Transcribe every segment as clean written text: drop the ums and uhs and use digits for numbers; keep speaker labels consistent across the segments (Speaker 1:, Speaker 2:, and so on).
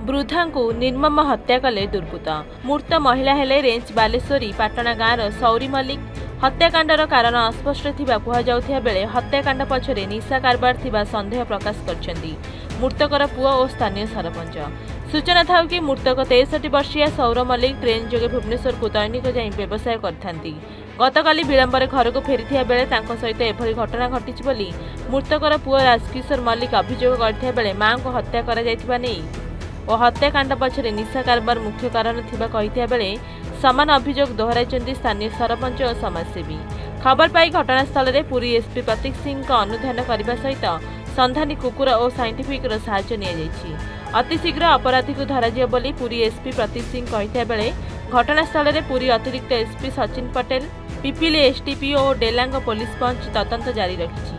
Speaker 1: वृद्धा को निर्मम हत्या कले दुर्बृत्त। मृत महिला हेले रेंज बालेश्वरी पाटणा गाँवर सौरी मल्लिक। हत्याकांडर कारण अस्पष्ट थिबा कुहाଯାउथिबा बेले हत्याकांड पछरे निशा कारबार थिबा संदेह प्रकाश करछन्ती मृतकर पुओ और स्थानीय सरपंच। सूचना थाउ कि मृतक 63 वर्षीय सौर मल्लिक ट्रेन जोगे भुवनेश्वर को दैनिक जाई व्यवसाय करथांती। गतकाली विलंबर घर को फेरिथिबा बेले तांको सहित एभली घटना घटिछि बोली मृतकर पुओ राजकिशोर मल्लिक अभियोग करथिबा बेले मां को हत्या करा जायथिबा नै और हत्याकांड पछरे निशा कारबार मुख्य कारण थिबा कहिथिबा बेले समान अभियोग दोहराइछन्ती स्थानीय सरपंच और समाजसेवी। खबर पाई घटनास्थल में पुरी एसपी प्रतीक सिंह अनुधान करने सहित संधानी कुकुर और साइंटिफिक साहाय्य नियाଯାଇଛି। अतिशीघ्र अपराधी को धराजियो बोली पुरी एसपी प्रतीक सिंह कहिथिबा बेले घटनास्थल में पुरी अतिरिक्त एसपी सचिन पटेल पिपिली एसटीपी और डेलांग पुलिस पहुंच तदंत जारी रखिछि।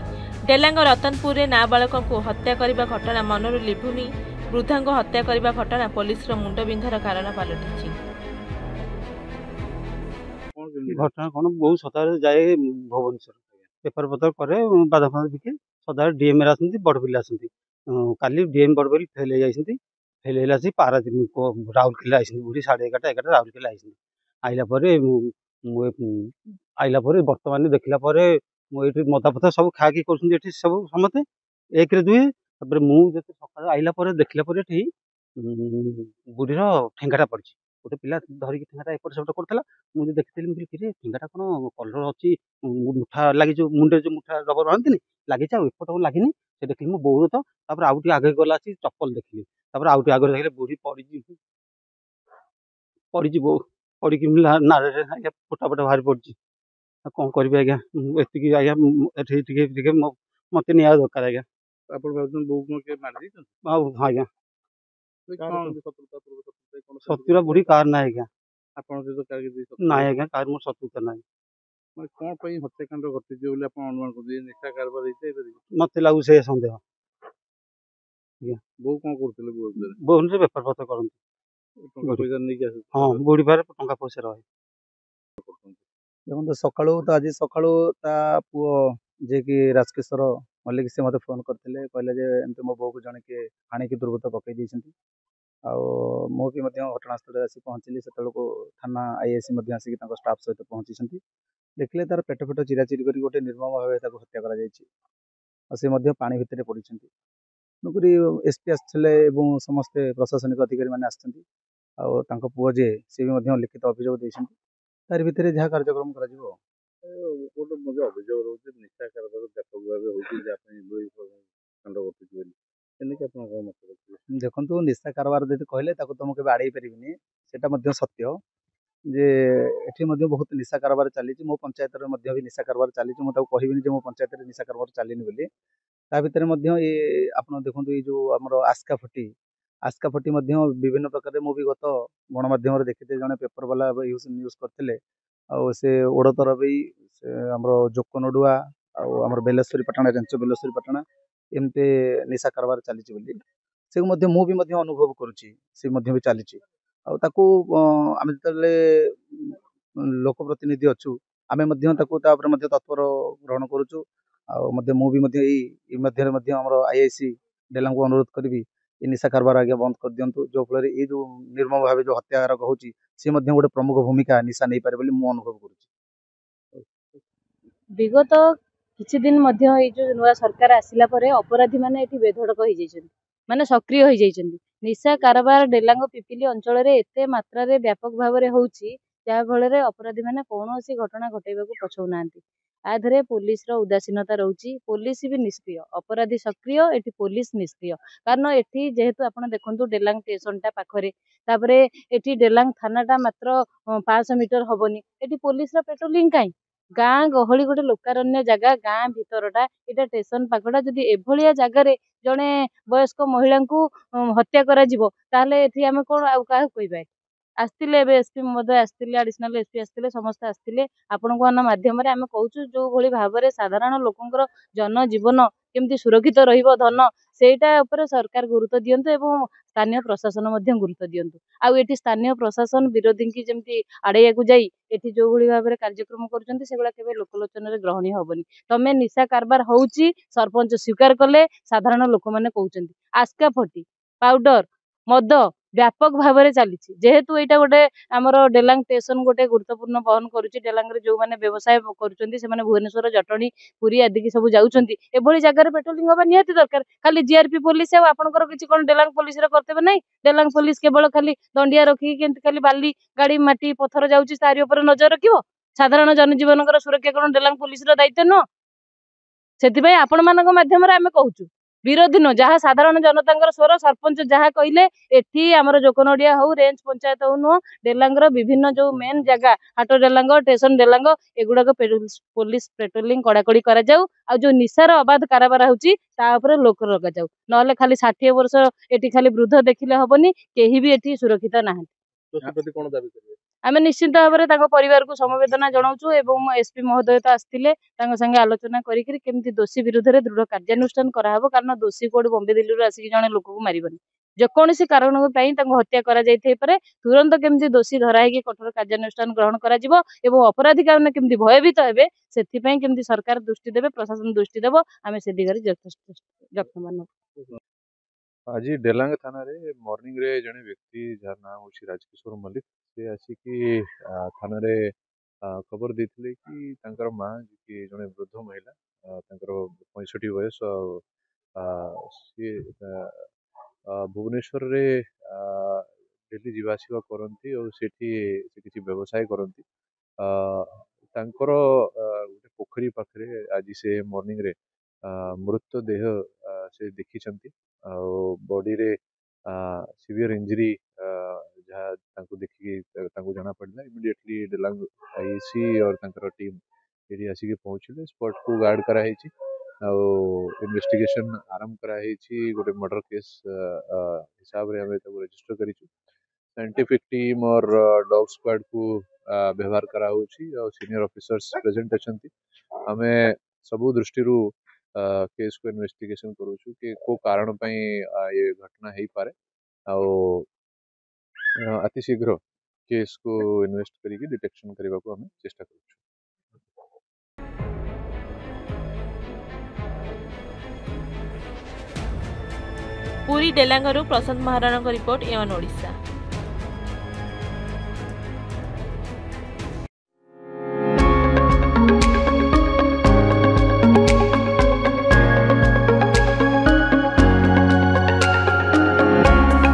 Speaker 1: डेलांग रतनपुर में नाबालक को हत्या करने घटना मनरू लिभुनी। वृद्धा को हत्या करने घटना पुलिस मुंडबिंधार कारण पलटि।
Speaker 2: घटना कौन बहुत सतह जाए भुवनेश्वर पेपर पतर करे बाधा फाधा बिके सदा डीएम आसती बड़ पिला आसती काली डीएम बड़ पिल फेल हो फेल पारादीप राउरकेला आई बुढ़ी 11:30 राउरकेला आइला बर्तमान देखला मुझे मदा फदा सब खाकि कर सब समते एक दुए मुझे सका आइला देखला बुढ़ीर ठेंगाटा पड़ी गोटे पिला धरिकी ठेंगाटा एपट सेपट करता मुझे देखी मुझे ठेंगाटा कौन कलर अच्छी मुठा लगी जो मुंडे जो मुठा रबर बांधती लगी एपट लगे से देखिए मो बोर तो आउ आगे गला चप्पल देखिए आउ आगे देखिए बुढ़ी पड़ी बो पड़ी आज्ञा फोटा फोटा बाहरी पड़ी कौन करी आज्ञा एति आज्ञा मत नि दरकार आज्ञा आज्ञा शत्रुता बुढ़ी कार ना आज्ञा ना आज्ञा कार मोर शत्रुता ना
Speaker 3: कौन हत्याकांड घटी अनुमान कर
Speaker 2: मत लगू से सन्देह
Speaker 3: बो कौन कर
Speaker 2: भुवनेश्वर बेपार पत्र करते हाँ बुढ़ी पारे टंका पैसा रहे
Speaker 4: देखो सकाळू तो आज सकाळू ता पुओ जे कि राजकिशोर मल्लिक से मते फोन करते कहले जे एमती मो बो को जने के हाणी की दुर्बृत्त पकई देइछन्ती मो भी घटनास्थल आसी पहुँचली से थाना आईएससी आसिक स्टाफ सहित पहुँची देखले तार पेट फेट चिराचिरी कर गोटे निर्मम भाव हत्या कर पानी भितर पड़ी नौकरी एसपी आसते समस्ते प्रशासनिक अधिकारी मैंने आसछन्ती पुओ जे सी भी लिखित अभियोग देइछन्ती तार भितर जहाँ कार्यक्रम कर देखो निशा कारबार यदि कहले तो मुझे आड़े पारिनी से सत्य जे एठी बहुत निशा कारबार चली मो पंचायत भी निशा कारबार चली मुझे कहबी मो पंचायत निशा कारबार चलनी बोली ता भितर ये आप देखो ये जो आम आस्का फटी विभिन्न प्रकार मुझे गत गणमाध्यम देखते जड़े पेपर वाला न्यूज करते से ओडतर भी आम जोकनडुआ आम बेलेश्वरी पाटना रेंच बेलेश्वरी पाटना एमती निशा कारबार चली से मुझे अनुभव करुच्ची भी चली आम जो लोकप्रतिनिधि अच्छु आम तत्पर ग्रहण करुचु आईआईसी डेला को अनुरोध करी निशा कारबार आगे बंद कर दिंतु जो फल ये जो निर्मम भाव जो हत्यार होची सी गोटे प्रमुख भूमिका निशा नहीं पारे मैं अनुभव कर
Speaker 5: विगत किछि दिन जो नुआ सरकार आसिला परे अपराधी माने एठी बेधड़क हो जाइछन्ति माने सक्रिय हो जाइछन्ति निशा कारबार डेलांग पिपिली अंचल रे एते मात्रा रे व्यापक भाव रे होउची जा फल रे अपराधी माने कोनोसी घटना घटेबाकू पछौ नांती आधरे पुलिस रो उदासीनता रहउची पुलिस भी निष्क्रिय अपराधी सक्रिय एठी पुलिस निष्क्रिय कारण एठी जेहेतु आपण देखंतु डेलांग स्टेशन टा पाखरे तापरे एठी डेलांग थाना टा मात्र 500 मीटर हबनी एठी पुलिस रो पेट्रोलिंग काई गाँ गहली गोटे लोकारण्य जगह गाँ भितरटा एटा स्टेशन पाखटा जदि एभलिया जगार जड़े वयस्क महिला को हत्या करा जिवो ताले एठी आमे कोन आ काहे कहिबा आस्तिले एसपी महोदय आस्तिले एडिशनल एसपी आस्तिले समस्त आस्तिले आपन को माध्यम रे आमे कहूछु जो भली भाव रे साधारण लोकंकर जनजीवन केमती सुरक्षित रहिबो धन सेटा ऊपर सरकार गुरुत्व दियंतु एवं स्थानीय प्रशासन मध्य गुरुत्व दियंतु आ एठी स्थानीय प्रशासन विरोधी की जेमती आड़ैया को जाई एठी जो भली भाव रे कार्यक्रम करूचंती सेगुला केबे लोकलोचन रे ग्रहणी होबनी तमे निशा कारबार होउची सरपंच स्वीकार कले साधारण लोक माने कहउचंती आस्का फटी पाउडर मद व्यापक भाव में चली जेहेतु यहाँ गोटे आमर डेलांग स्टेशन गोटे गुरुत्वपूर्ण बहन करुच्ची डेलांग जो मैंने व्यवसाय कर भुवनेश्वर जटणी पुरी आदि की सब जाऊँगी एभली जगह पेट्रोलिंग हवा निहाती दरकार खाली जीआरपी पुलिस आपंकर किसी कौन डेलांग पुलिस कर्तव्य नहीं डेलांग पुलिस केवल खाली दंडिया रखिकी खाली बाली गाड़ी माटी पथर जाऊँगी तारी उपर नजर रखियो साधारण जनजीवन सुरक्षा कौन डेलांग पुलिस दायित्व नुह से आपण मान मध्यम आम कहूँ विरोधी नुह जहाँ साधारण जनता स्वर सरपंच जहाँ कहले एठी आमर जोकनोडिया हो रेंज पंचायत हो नुह डेलांग विभिन्न जो मेन जगह हाट डेलांग स्टेशन डेलांग एगुड़ाक पुलिस पेट्रोलिंग कड़ाकड़ी करा जाऊ आ जो निशार अबाध कारोबार होपर लोक लगा जाऊ ना खाली 60 वर्ष एटी खाली वृद्ध देखिले हबनी केही भी एटी सुरक्षित ना आम निश्चित भाव में परिवार को समवेदना जनाऊँ एवं एसपी महोदय तो आसते संगे आलोचना करके दोषी विरुद्ध में दृढ़ कार्यानुष्ठान कराहब कारण दोषी कोड बॉम्बे दिल्ली आसिक जड़े लोक को मारबनी जेकोसी कारण हत्या कर तुरंत केमती दोषी धराई कठोर कार्यानुष्ठान ग्रहण कर अपराधी कारण केमती भयभीत हे से सरकार दृष्टि देवे प्रशासन दृष्टि देव आम से दिगरे यत्नवान
Speaker 6: आज डेलांग थाना रे मॉर्निंग रे जने व्यक्ति जार नाम होछि राजकिशोर मल्लिक से आसिकी थाना रे खबर देथिले कि तांकर मां कि जने वृद्ध महिला तांकर 65 वयस सी भुवनेश्वर रे डेली जीवासीवा करती और सेठी से किसी व्यवसाय करती तांकर गोटे पोखरी पाखरे आज से मॉर्निंग रे मृतदेह से देखी बॉडी रे सीवियर इंजरी जहाँ देखिए जना पड़ा इमिडिएटली डेलांग आईसी और टीम ये आसिक पहुँचले स्पॉट को गार्ड कराई इन्वेस्टिगेशन आरंभ कराई गोटे मर्डर केस हिसाब रे हमें रजिस्टर करी साइंटिफिक टीम और डॉग स्क्वाड को व्यवहार करा और सीनियर ऑफिसर्स प्रेजेंट अच्छा आमे सबू दृष्टि केस को इन्वेस्टिगेशन करूँ कि को कारण ये घटना हो पारे अति शीघ्र केस को इन्वेस्ट करी डिटेक्शन करने को हमें चेष्टा करूँ।
Speaker 1: पुरी डेलांगरू प्रशांत महाराणा रिपोर्ट एवन ओडिशा।